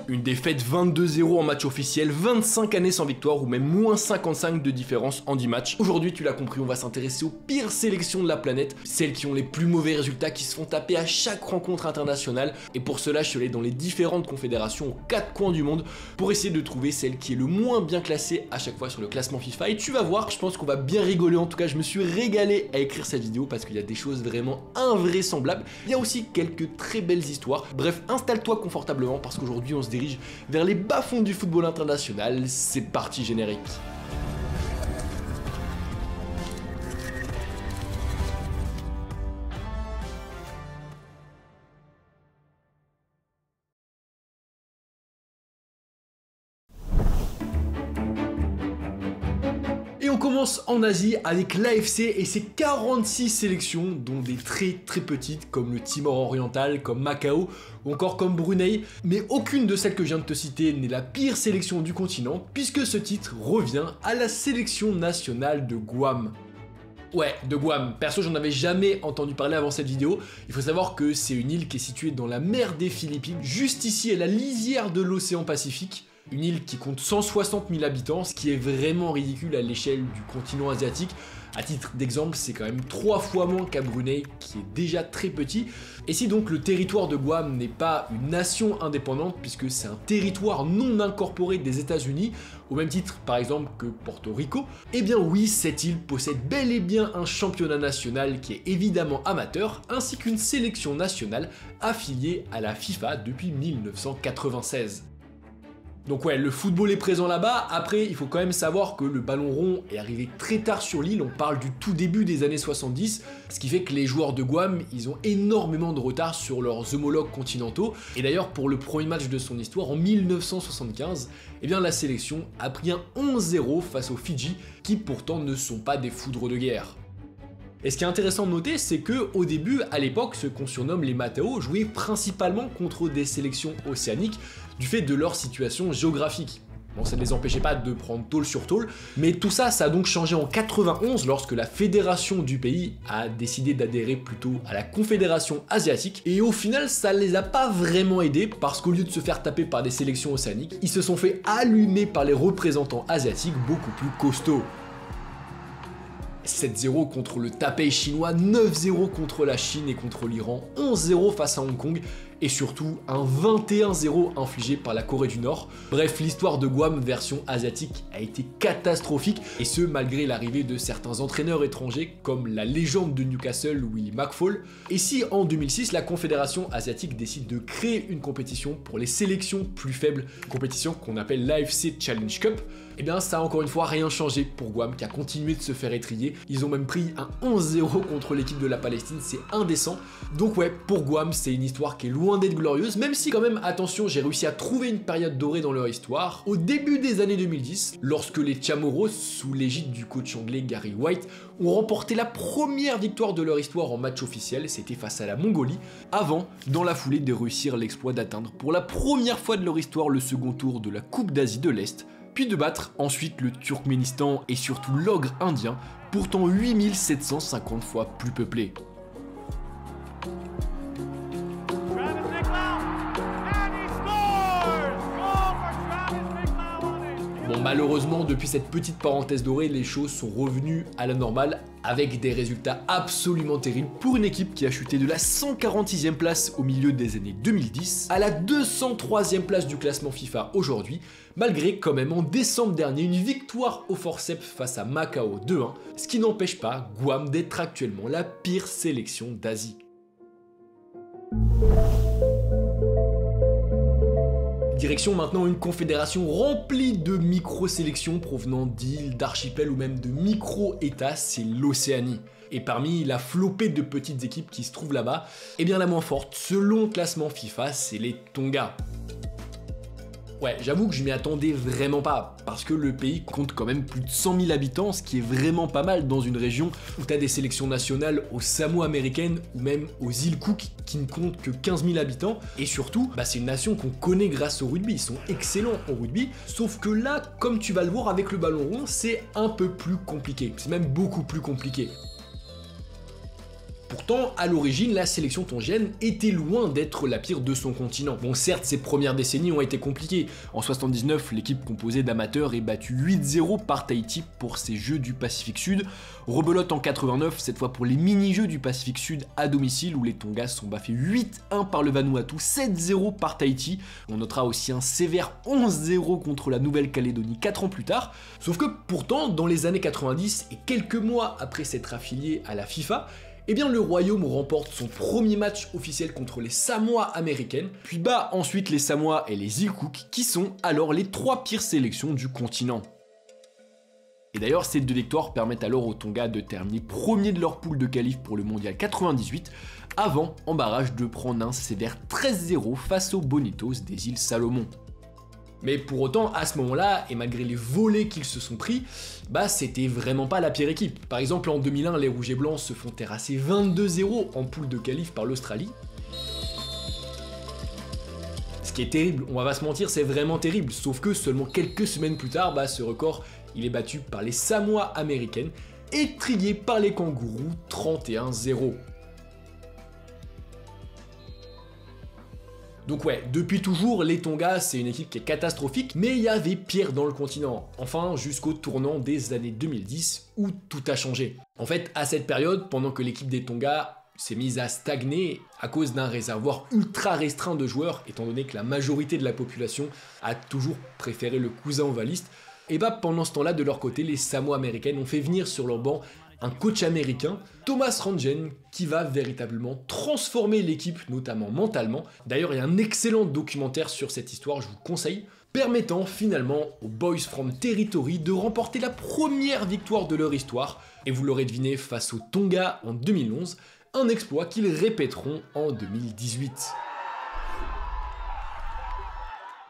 Une défaite 22-0 en match officiel, 25 années sans victoire ou même moins 55 de différence en 10 matchs. Aujourd'hui, tu l'as compris, on va s'intéresser aux pires sélections de la planète, celles qui ont les plus mauvais résultats, qui se font taper à chaque rencontre internationale. Et pour cela, je suis allé dans les différentes confédérations aux 4 coins du monde pour essayer de trouver celle qui est le moins bien classée à chaque fois sur le classement FIFA. Et tu vas voir, je pense qu'on va bien rigoler. En tout cas, je me suis régalé à écrire cette vidéo parce qu'il y a des choses vraiment invraisemblables. Il y a aussi quelques très belles histoires. Bref, installe-toi confortablement parce qu'aujourd'hui, on se dirige vers les bas-fonds du football international. C'est parti, générique. Et on commence en Asie avec l'AFC et ses 46 sélections, dont des très petites comme le Timor oriental, comme Macao ou encore comme Brunei. Mais aucune de celles que je viens de te citer n'est la pire sélection du continent, puisque ce titre revient à la sélection nationale de Guam. Ouais, de Guam. Perso, j'en avais jamais entendu parler avant cette vidéo. Il faut savoir que c'est une île qui est située dans la mer des Philippines, juste ici à la lisière de l'océan Pacifique. Une île qui compte 160 000 habitants, ce qui est vraiment ridicule à l'échelle du continent asiatique. À titre d'exemple, c'est quand même 3 fois moins qu'à Brunei, qui est déjà très petit. Et si donc le territoire de Guam n'est pas une nation indépendante, puisque c'est un territoire non incorporé des États-Unis, au même titre par exemple que Porto Rico, eh bien oui, cette île possède bel et bien un championnat national qui est évidemment amateur, ainsi qu'une sélection nationale affiliée à la FIFA depuis 1996. Donc ouais, le football est présent là-bas. Après, il faut quand même savoir que le ballon rond est arrivé très tard sur l'île, on parle du tout début des années 70, ce qui fait que les joueurs de Guam, ils ont énormément de retard sur leurs homologues continentaux. Et d'ailleurs, pour le premier match de son histoire, en 1975, eh bien la sélection a pris un 11-0 face aux Fidji, qui pourtant ne sont pas des foudres de guerre. Et ce qui est intéressant de noter, c'est que au début, à l'époque, ce qu'on surnomme les Matao jouaient principalement contre des sélections océaniques du fait de leur situation géographique. Bon, ça ne les empêchait pas de prendre tôle sur tôle, mais tout ça, ça a donc changé en 91 lorsque la fédération du pays a décidé d'adhérer plutôt à la Confédération asiatique. Et au final, ça les a pas vraiment aidés parce qu'au lieu de se faire taper par des sélections océaniques, ils se sont fait allumer par les représentants asiatiques beaucoup plus costauds. 7-0 contre le Taipei chinois, 9-0 contre la Chine et contre l'Iran, 11-0 face à Hong Kong et surtout un 21-0 infligé par la Corée du Nord. Bref, l'histoire de Guam version asiatique a été catastrophique et ce malgré l'arrivée de certains entraîneurs étrangers comme la légende de Newcastle Willie McFall. Et si en 2006 la Confédération asiatique décide de créer une compétition pour les sélections plus faibles, une compétition qu'on appelle l'AFC Challenge Cup, et bien ça a encore une fois rien changé pour Guam qui a continué de se faire étriller. Ils ont même pris un 11-0 contre l'équipe de la Palestine, c'est indécent. Donc ouais, pour Guam c'est une histoire qui est loin d'être glorieuse, même si quand même, attention, j'ai réussi à trouver une période dorée dans leur histoire. Au début des années 2010, lorsque les Chamorros, sous l'égide du coach anglais Gary White, ont remporté la première victoire de leur histoire en match officiel, c'était face à la Mongolie, avant, dans la foulée, de réussir l'exploit d'atteindre pour la première fois de leur histoire le second tour de la Coupe d'Asie de l'Est, puis de battre ensuite le Turkménistan et surtout l'ogre indien, pourtant 8750 fois plus peuplé. Bon, malheureusement, depuis cette petite parenthèse dorée, les choses sont revenues à la normale avec des résultats absolument terribles pour une équipe qui a chuté de la 146e place au milieu des années 2010 à la 203e place du classement FIFA aujourd'hui, malgré quand même en décembre dernier une victoire au forceps face à Macao 2-1, ce qui n'empêche pas Guam d'être actuellement la pire sélection d'Asie. Direction maintenant une confédération remplie de micro-sélections provenant d'îles, d'archipels ou même de micro-états, c'est l'Océanie. Et parmi la flopée de petites équipes qui se trouvent là-bas, eh bien la moins forte, selon le classement FIFA, c'est les Tonga. Ouais, j'avoue que je m'y attendais vraiment pas, parce que le pays compte quand même plus de 100 000 habitants, ce qui est vraiment pas mal dans une région où t'as des sélections nationales aux Samoa américaines ou même aux îles Cook qui ne comptent que 15 000 habitants. Et surtout, c'est une nation qu'on connaît grâce au rugby, ils sont excellents au rugby, sauf que là, comme tu vas le voir avec le ballon rond, c'est un peu plus compliqué, c'est même beaucoup plus compliqué. Pourtant, à l'origine, la sélection tongienne était loin d'être la pire de son continent. Bon, certes, ses premières décennies ont été compliquées. En 79, l'équipe composée d'amateurs est battue 8-0 par Tahiti pour ses Jeux du Pacifique Sud. Rebelote en 89, cette fois pour les mini-jeux du Pacifique Sud à domicile, où les Tongas sont baffés 8-1 par le Vanuatu, 7-0 par Tahiti. On notera aussi un sévère 11-0 contre la Nouvelle-Calédonie 4 ans plus tard. Sauf que pourtant, dans les années 90 et quelques mois après s'être affilié à la FIFA, eh bien le Royaume remporte son premier match officiel contre les Samoa américaines, puis bat ensuite les Samoa et les îles Cook, qui sont alors les 3 pires sélections du continent. Et d'ailleurs, ces 2 victoires permettent alors aux Tonga de terminer premier de leur poule de qualif pour le mondial 98, avant, en barrage, de prendre un sévère 13-0 face aux Bonitos des îles Salomon. Mais pour autant, à ce moment-là, et malgré les volets qu'ils se sont pris, bah c'était vraiment pas la pire équipe. Par exemple, en 2001, les Rouges et Blancs se font terrasser 22-0 en poule de qualif par l'Australie. Ce qui est terrible, on va pas se mentir, c'est vraiment terrible, sauf que seulement quelques semaines plus tard, bah ce record, il est battu par les Samoa américaines, étrillé par les Kangourous 31-0. Donc ouais, depuis toujours, les Tonga, c'est une équipe qui est catastrophique, mais il y avait pire dans le continent. Enfin, jusqu'au tournant des années 2010, où tout a changé. En fait, à cette période, pendant que l'équipe des Tonga s'est mise à stagner à cause d'un réservoir ultra restreint de joueurs, étant donné que la majorité de la population a toujours préféré le cousin ovaliste, et bah pendant ce temps-là, de leur côté, les Samoa américaines ont fait venir sur leur banc un coach américain, Thomas Rangen, qui va véritablement transformer l'équipe, notamment mentalement. D'ailleurs, il y a un excellent documentaire sur cette histoire, je vous conseille, permettant finalement aux Boys from Territory de remporter la première victoire de leur histoire, et vous l'aurez deviné, face aux Tonga en 2011, un exploit qu'ils répéteront en 2018.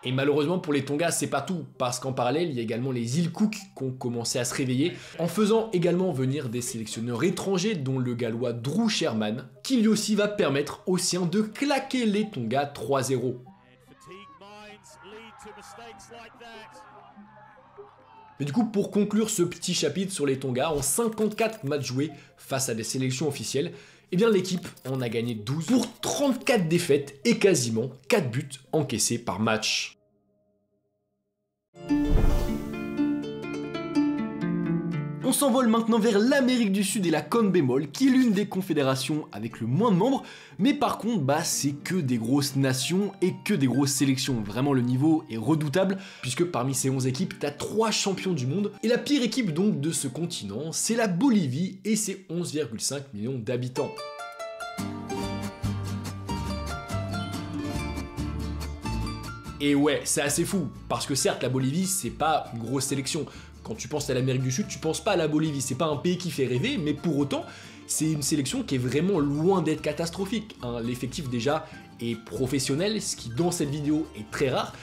Et malheureusement pour les Tonga, c'est pas tout, parce qu'en parallèle, il y a également les îles Cook qui ont commencé à se réveiller, en faisant également venir des sélectionneurs étrangers, dont le gallois Drew Sherman, qui lui aussi va permettre aux siens de claquer les Tonga 3-0. Mais du coup, pour conclure ce petit chapitre sur les Tonga, en 54 matchs joués face à des sélections officielles, eh bien l'équipe en a gagné 12 pour 34 défaites et quasiment 4 buts encaissés par match. On s'envole maintenant vers l'Amérique du Sud et la CONMEBOL, qui est l'une des confédérations avec le moins de membres, mais par contre, bah c'est que des grosses nations et que des grosses sélections. Vraiment, le niveau est redoutable, puisque parmi ces 11 équipes, t'as 3 champions du monde, et la pire équipe donc de ce continent, c'est la Bolivie et ses 11,5 millions d'habitants. Et ouais, c'est assez fou, parce que certes, la Bolivie, c'est pas une grosse sélection. Quand tu penses à l'Amérique du Sud, tu penses pas à la Bolivie, c'est pas un pays qui fait rêver, mais pour autant, c'est une sélection qui est vraiment loin d'être catastrophique. Hein. L'effectif déjà est professionnel, ce qui dans cette vidéo est très rare,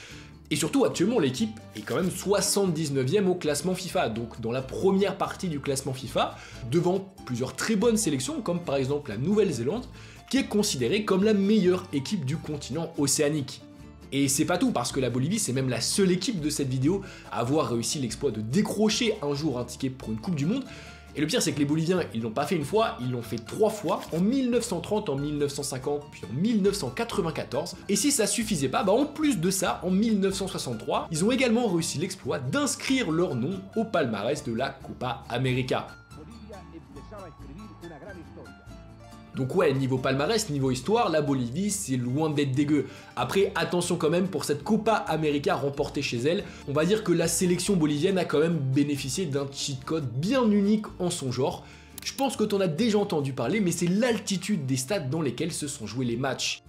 et surtout actuellement l'équipe est quand même 79e au classement FIFA, donc dans la première partie du classement FIFA, devant plusieurs très bonnes sélections, comme par exemple la Nouvelle-Zélande, qui est considérée comme la meilleure équipe du continent océanique. Et c'est pas tout, parce que la Bolivie, c'est même la seule équipe de cette vidéo à avoir réussi l'exploit de décrocher un jour un ticket pour une Coupe du Monde. Et le pire, c'est que les Boliviens, ils l'ont pas fait une fois, ils l'ont fait 3 fois, en 1930, en 1950, puis en 1994. Et si ça suffisait pas, bah en plus de ça, en 1963, ils ont également réussi l'exploit d'inscrire leur nom au palmarès de la Copa América. Donc ouais, niveau palmarès, niveau histoire, la Bolivie, c'est loin d'être dégueu. Après, attention quand même, pour cette Copa América remportée chez elle, on va dire que la sélection bolivienne a quand même bénéficié d'un cheat code bien unique en son genre. Je pense que t'en as déjà entendu parler, mais c'est l'altitude des stades dans lesquels se sont joués les matchs.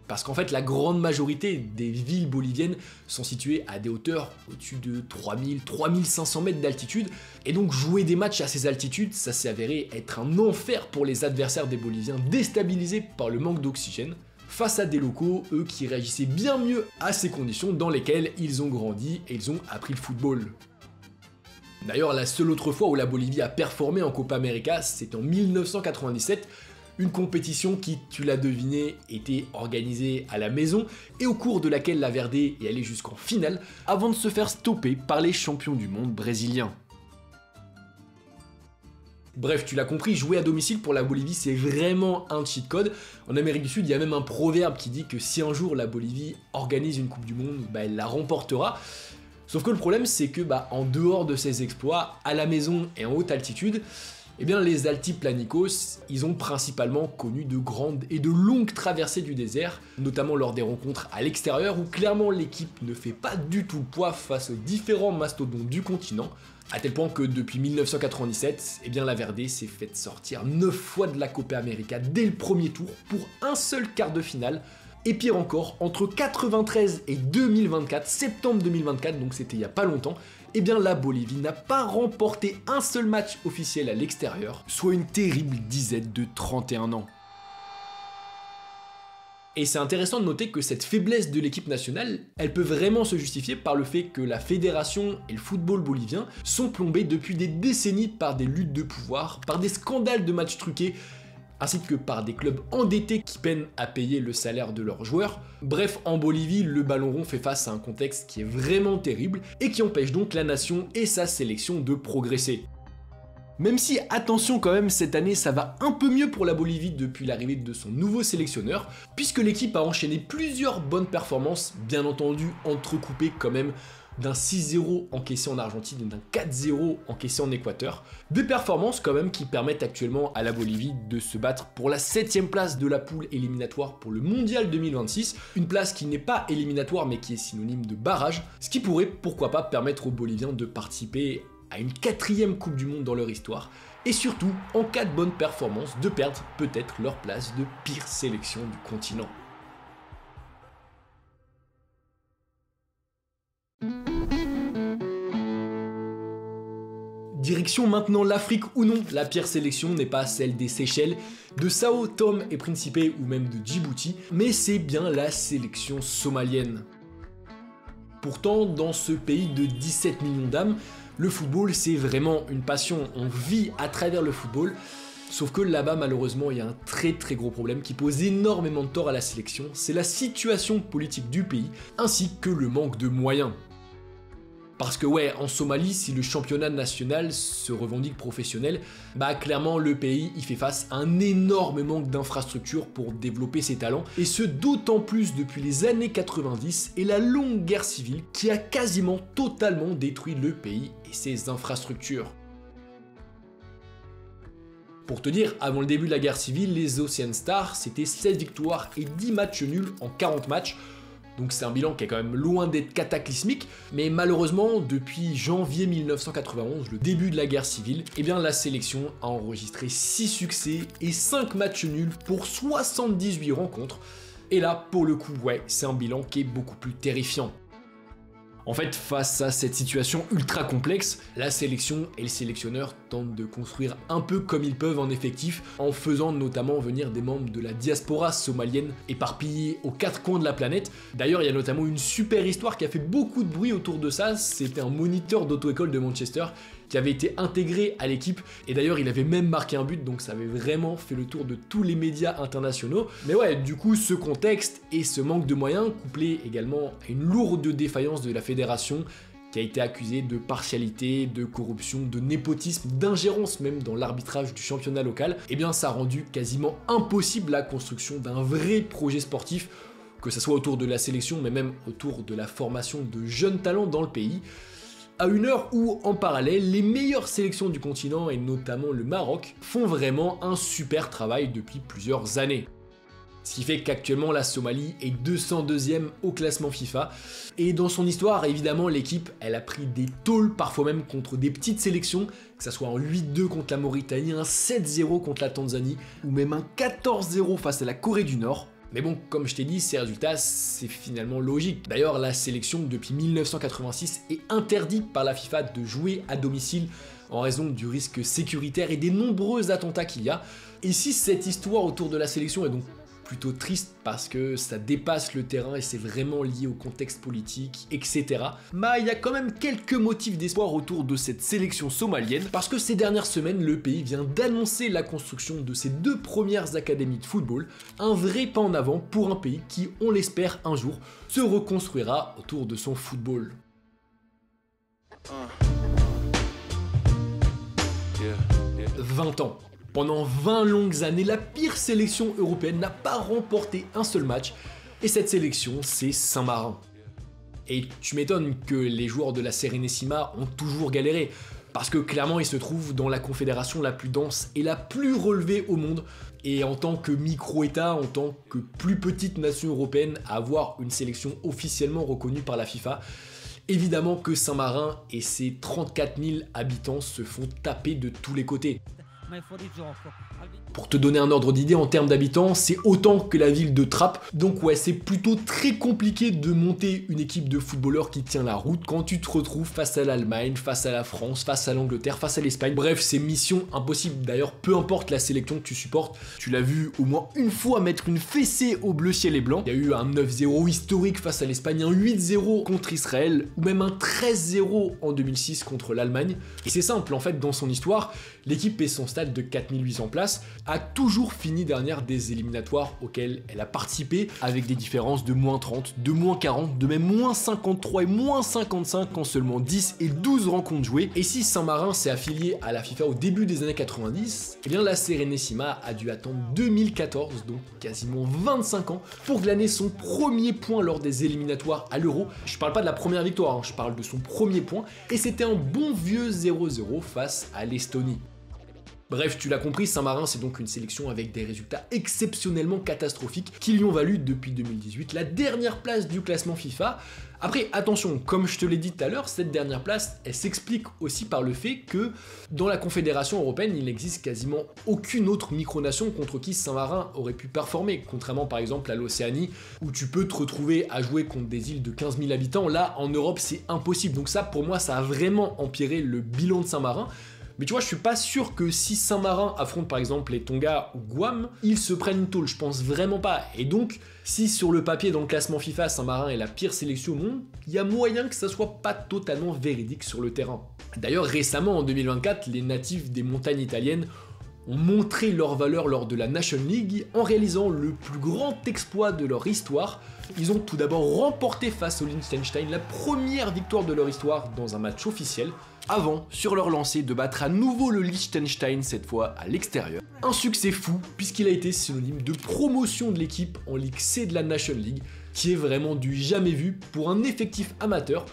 Parce qu'en fait, la grande majorité des villes boliviennes sont situées à des hauteurs au-dessus de 3000-3500 mètres d'altitude. Et donc jouer des matchs à ces altitudes, ça s'est avéré être un enfer pour les adversaires des Boliviens déstabilisés par le manque d'oxygène, face à des locaux, eux, qui réagissaient bien mieux à ces conditions dans lesquelles ils ont grandi et ils ont appris le football. D'ailleurs, la seule autre fois où la Bolivie a performé en Copa América, c'est en 1997, une compétition qui, tu l'as deviné, était organisée à la maison et au cours de laquelle la Verde est allée jusqu'en finale avant de se faire stopper par les champions du monde brésiliens. Bref, tu l'as compris, jouer à domicile pour la Bolivie, c'est vraiment un cheat code. En Amérique du Sud, il y a même un proverbe qui dit que si un jour la Bolivie organise une Coupe du Monde, elle la remportera. Sauf que le problème, c'est que en dehors de ces exploits, à la maison et en haute altitude, eh bien les altiplanicos, ils ont principalement connu de grandes et de longues traversées du désert, notamment lors des rencontres à l'extérieur où clairement l'équipe ne fait pas du tout le poids face aux différents mastodontes du continent, à tel point que depuis 1997, eh bien la Verde s'est fait sortir 9 fois de la Copa América dès le premier tour pour un seul quart de finale. Et pire encore, entre 93 et 2024, septembre 2024, donc c'était il y a pas longtemps, eh bien la Bolivie n'a pas remporté un seul match officiel à l'extérieur, soit une terrible disette de 31 ans. Et c'est intéressant de noter que cette faiblesse de l'équipe nationale, elle peut vraiment se justifier par le fait que la fédération et le football bolivien sont plombés depuis des décennies par des luttes de pouvoir, par des scandales de matchs truqués, ainsi que par des clubs endettés qui peinent à payer le salaire de leurs joueurs. Bref, en Bolivie, le ballon rond fait face à un contexte qui est vraiment terrible et qui empêche donc la nation et sa sélection de progresser. Même si, attention quand même, cette année ça va un peu mieux pour la Bolivie depuis l'arrivée de son nouveau sélectionneur, puisque l'équipe a enchaîné plusieurs bonnes performances, bien entendu entrecoupées quand même d'un 6-0 encaissé en Argentine et d'un 4-0 encaissé en Équateur. Des performances quand même qui permettent actuellement à la Bolivie de se battre pour la 7ème place de la poule éliminatoire pour le Mondial 2026, une place qui n'est pas éliminatoire mais qui est synonyme de barrage, ce qui pourrait pourquoi pas permettre aux Boliviens de participer à une 4e Coupe du Monde dans leur histoire, et surtout, en cas de bonne performance, de perdre peut-être leur place de pire sélection du continent. Direction maintenant l'Afrique ou non, la pire sélection n'est pas celle des Seychelles, de Sao Tome et Principe ou même de Djibouti, mais c'est bien la sélection somalienne. Pourtant, dans ce pays de 17 millions d'âmes, le football c'est vraiment une passion, on vit à travers le football, sauf que là-bas malheureusement il y a un très gros problème qui pose énormément de tort à la sélection, c'est la situation politique du pays, ainsi que le manque de moyens. Parce que ouais, en Somalie, si le championnat national se revendique professionnel, clairement le pays il fait face à un énorme manque d'infrastructures pour développer ses talents, et ce d'autant plus depuis les années 90 et la longue guerre civile qui a quasiment totalement détruit le pays et ses infrastructures. Pour te dire, avant le début de la guerre civile, les Ocean Stars c'était 16 victoires et 10 matchs nuls en 40 matchs, donc c'est un bilan qui est quand même loin d'être cataclysmique, mais malheureusement, depuis janvier 1991, le début de la guerre civile, eh bien la sélection a enregistré 6 succès et 5 matchs nuls pour 78 rencontres, et là, pour le coup, ouais, c'est un bilan qui est beaucoup plus terrifiant. En fait, face à cette situation ultra complexe, la sélection et le sélectionneur tentent de construire un peu comme ils peuvent en effectif, en faisant notamment venir des membres de la diaspora somalienne éparpillés aux 4 coins de la planète. D'ailleurs, il y a notamment une super histoire qui a fait beaucoup de bruit autour de ça, c'était un moniteur d'auto-école de Manchester qui avait été intégré à l'équipe, et d'ailleurs il avait même marqué un but, donc ça avait vraiment fait le tour de tous les médias internationaux. Mais ouais, du coup ce contexte et ce manque de moyens, couplé également à une lourde défaillance de la fédération, qui a été accusée de partialité, de corruption, de népotisme, d'ingérence même dans l'arbitrage du championnat local, et bien ça a rendu quasiment impossible la construction d'un vrai projet sportif, que ce soit autour de la sélection, mais même autour de la formation de jeunes talents dans le pays, à une heure où, en parallèle, les meilleures sélections du continent, et notamment le Maroc, font vraiment un super travail depuis plusieurs années. Ce qui fait qu'actuellement la Somalie est 202e au classement FIFA, et dans son histoire, évidemment, l'équipe, elle a pris des tôles, parfois même contre des petites sélections, que ça soit un 8-2 contre la Mauritanie, un 7-0 contre la Tanzanie, ou même un 14-0 face à la Corée du Nord. Mais bon, comme je t'ai dit, ces résultats, c'est finalement logique. D'ailleurs, la sélection, depuis 1986, est interdite par la FIFA de jouer à domicile en raison du risque sécuritaire et des nombreux attentats qu'il y a. Et si cette histoire autour de la sélection est donc plutôt triste parce que ça dépasse le terrain et c'est vraiment lié au contexte politique, etc. Il y a quand même quelques motifs d'espoir autour de cette sélection somalienne, parce que ces dernières semaines, le pays vient d'annoncer la construction de ses 2 premières académies de football, un vrai pas en avant pour un pays qui, on l'espère un jour, se reconstruira autour de son football. 20 ans. Pendant 20 longues années, la pire sélection européenne n'a pas remporté un seul match, et cette sélection, c'est Saint-Marin. Et tu m'étonnes que les joueurs de la Serenissima ont toujours galéré, parce que clairement ils se trouvent dans la confédération la plus dense et la plus relevée au monde, et en tant que micro-État, en tant que plus petite nation européenne à avoir une sélection officiellement reconnue par la FIFA, évidemment que Saint-Marin et ses 34 000 habitants se font taper de tous les côtés. Pour te donner un ordre d'idée en termes d'habitants, c'est autant que la ville de Trappes, donc ouais, c'est plutôt très compliqué de monter une équipe de footballeurs qui tient la route quand tu te retrouves face à l'Allemagne, face à la France, face à l'Angleterre, face à l'Espagne. Bref, c'est mission impossible. D'ailleurs, peu importe la sélection que tu supportes, tu l'as vu au moins une fois mettre une fessée au bleu ciel et blanc. Il y a eu un 9-0 historique face à l'Espagne, un 8-0 contre Israël, ou même un 13-0 en 2006 contre l'Allemagne. Et c'est simple, en fait, dans son histoire, l'équipe et son stade de 4800 places a toujours fini dernière des éliminatoires auxquelles elle a participé, avec des différences de moins 30, de moins 40, de même moins 53 et moins 55 en seulement 10 et 12 rencontres jouées. Et si Saint-Marin s'est affilié à la FIFA au début des années 90, eh bien la Serenissima a dû attendre 2014, donc quasiment 25 ans, pour glaner son premier point lors des éliminatoires à l'Euro. Je parle pas de la première victoire, je parle de son premier point, et c'était un bon vieux 0-0 face à l'Estonie. Bref, tu l'as compris, Saint-Marin c'est donc une sélection avec des résultats exceptionnellement catastrophiques qui lui ont valu depuis 2018 la dernière place du classement FIFA. Après, attention, comme je te l'ai dit tout à l'heure, cette dernière place, elle s'explique aussi par le fait que dans la Confédération européenne, il n'existe quasiment aucune autre micronation contre qui Saint-Marin aurait pu performer, contrairement par exemple à l'Océanie, où tu peux te retrouver à jouer contre des îles de 15 000 habitants. Là, en Europe, c'est impossible. Donc ça, pour moi, ça a vraiment empiré le bilan de Saint-Marin. Mais tu vois, je suis pas sûr que si Saint-Marin affronte par exemple les Tonga ou Guam, ils se prennent une tôle, je pense vraiment pas. Et donc, si sur le papier dans le classement FIFA, Saint-Marin est la pire sélection au monde, il y a moyen que ça soit pas totalement véridique sur le terrain. D'ailleurs, récemment en 2024, les natifs des montagnes italiennes ont montré leur valeur lors de la Nation League en réalisant le plus grand exploit de leur histoire. Ils ont tout d'abord remporté face au Liechtenstein la première victoire de leur histoire dans un match officiel, avant, sur leur lancée, de battre à nouveau le Liechtenstein, cette fois à l'extérieur. Un succès fou, puisqu'il a été synonyme de promotion de l'équipe en Ligue C de la Nation League, qui est vraiment du jamais vu pour un effectif amateur,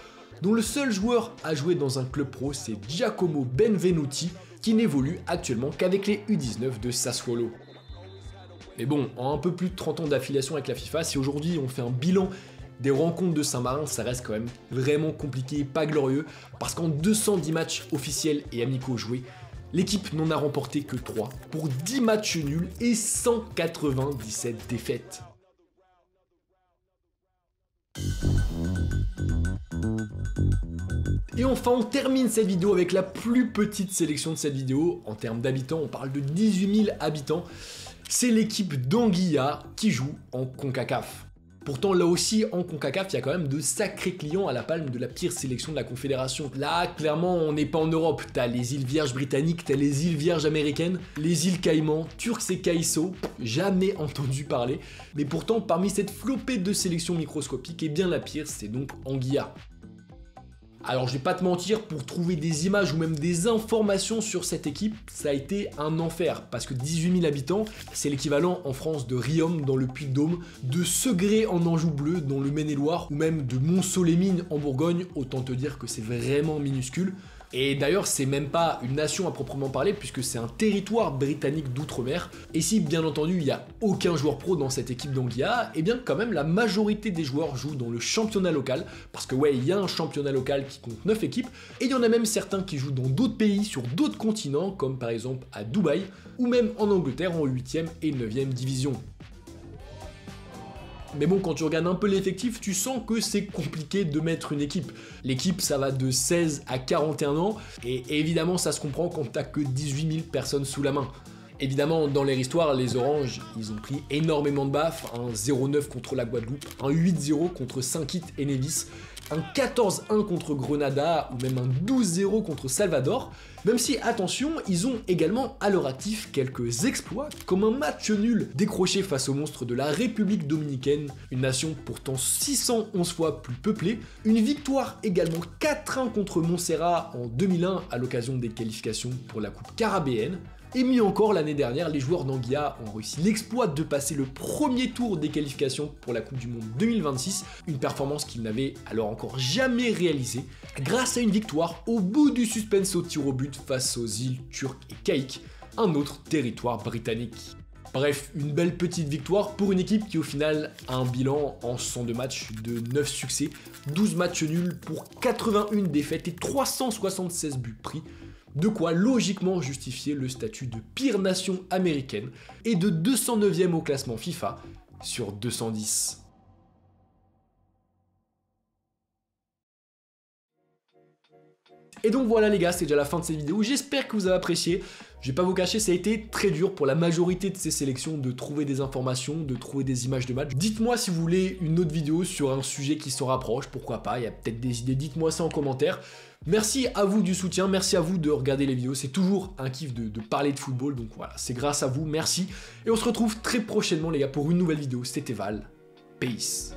dont le seul joueur à jouer dans un club pro, c'est Giacomo Benvenuti, qui n'évolue actuellement qu'avec les U19 de Sassuolo. Mais bon, en un peu plus de 30 ans d'affiliation avec la FIFA, si aujourd'hui on fait un bilan des rencontres de Saint-Marin, ça reste quand même vraiment compliqué, pas glorieux, parce qu'en 210 matchs officiels et amicaux joués, l'équipe n'en a remporté que 3, pour 10 matchs nuls et 197 défaites. Et enfin, on termine cette vidéo avec la plus petite sélection de cette vidéo. En termes d'habitants, on parle de 18 000 habitants. C'est l'équipe d'Anguilla qui joue en CONCACAF. Pourtant, là aussi, en CONCACAF, il y a quand même de sacrés clients à la palme de la pire sélection de la Confédération. Là, clairement, on n'est pas en Europe. T'as les îles Vierges britanniques, t'as les îles Vierges américaines, les îles Caïmans, Turks et Caïsso, jamais entendu parler. Mais pourtant, parmi cette flopée de sélections microscopiques, eh bien la pire, c'est donc Anguilla. Alors je vais pas te mentir, pour trouver des images ou même des informations sur cette équipe, ça a été un enfer, parce que 18 000 habitants, c'est l'équivalent en France de Riom dans le Puy-de-Dôme, de Segré en Anjou bleu dans le Maine-et-Loire, ou même de Mont-Soleil-Mines en Bourgogne, autant te dire que c'est vraiment minuscule. Et d'ailleurs, c'est même pas une nation à proprement parler, puisque c'est un territoire britannique d'outre-mer. Et si, bien entendu, il n'y a aucun joueur pro dans cette équipe d'Anguilla, eh bien quand même la majorité des joueurs jouent dans le championnat local, parce que ouais, il y a un championnat local qui compte 9 équipes, et il y en a même certains qui jouent dans d'autres pays, sur d'autres continents, comme par exemple à Dubaï, ou même en Angleterre en 8e et 9e division. Mais bon, quand tu regardes un peu l'effectif, tu sens que c'est compliqué de mettre une équipe. L'équipe, ça va de 16 à 41 ans, et évidemment, ça se comprend quand t'as que 18 000 personnes sous la main. Évidemment, dans leur histoire, les Oranges, ils ont pris énormément de baffes, un 0-9 contre la Guadeloupe, un 8-0 contre Saint-Kitts et Nevis, un 14-1 contre Grenada ou même un 12-0 contre Salvador, même si, attention, ils ont également à leur actif quelques exploits, comme un match nul décroché face aux monstres de la République dominicaine, une nation pourtant 611 fois plus peuplée, une victoire également 4-1 contre Montserrat en 2001 à l'occasion des qualifications pour la Coupe caribéenne, Et mieux encore, l'année dernière, les joueurs d'Anguilla ont réussi l'exploit de passer le premier tour des qualifications pour la Coupe du Monde 2026, une performance qu'ils n'avaient alors encore jamais réalisée, grâce à une victoire au bout du suspense au tir au but face aux îles Turques et Caïques, un autre territoire britannique. Bref, une belle petite victoire pour une équipe qui au final a un bilan en 102 matchs de 9 succès, 12 matchs nuls pour 81 défaites et 376 buts pris, de quoi logiquement justifier le statut de pire nation américaine et de 209e au classement FIFA sur 210. Et donc voilà les gars, c'est déjà la fin de cette vidéo, j'espère que vous avez apprécié. Je vais pas vous cacher, ça a été très dur pour la majorité de ces sélections de trouver des informations, de trouver des images de match. Dites-moi si vous voulez une autre vidéo sur un sujet qui s'en rapproche, pourquoi pas, il y a peut-être des idées, dites-moi ça en commentaire. Merci à vous du soutien, merci à vous de regarder les vidéos, c'est toujours un kiff de parler de football, donc voilà, c'est grâce à vous, merci. Et on se retrouve très prochainement les gars pour une nouvelle vidéo, c'était Val, peace.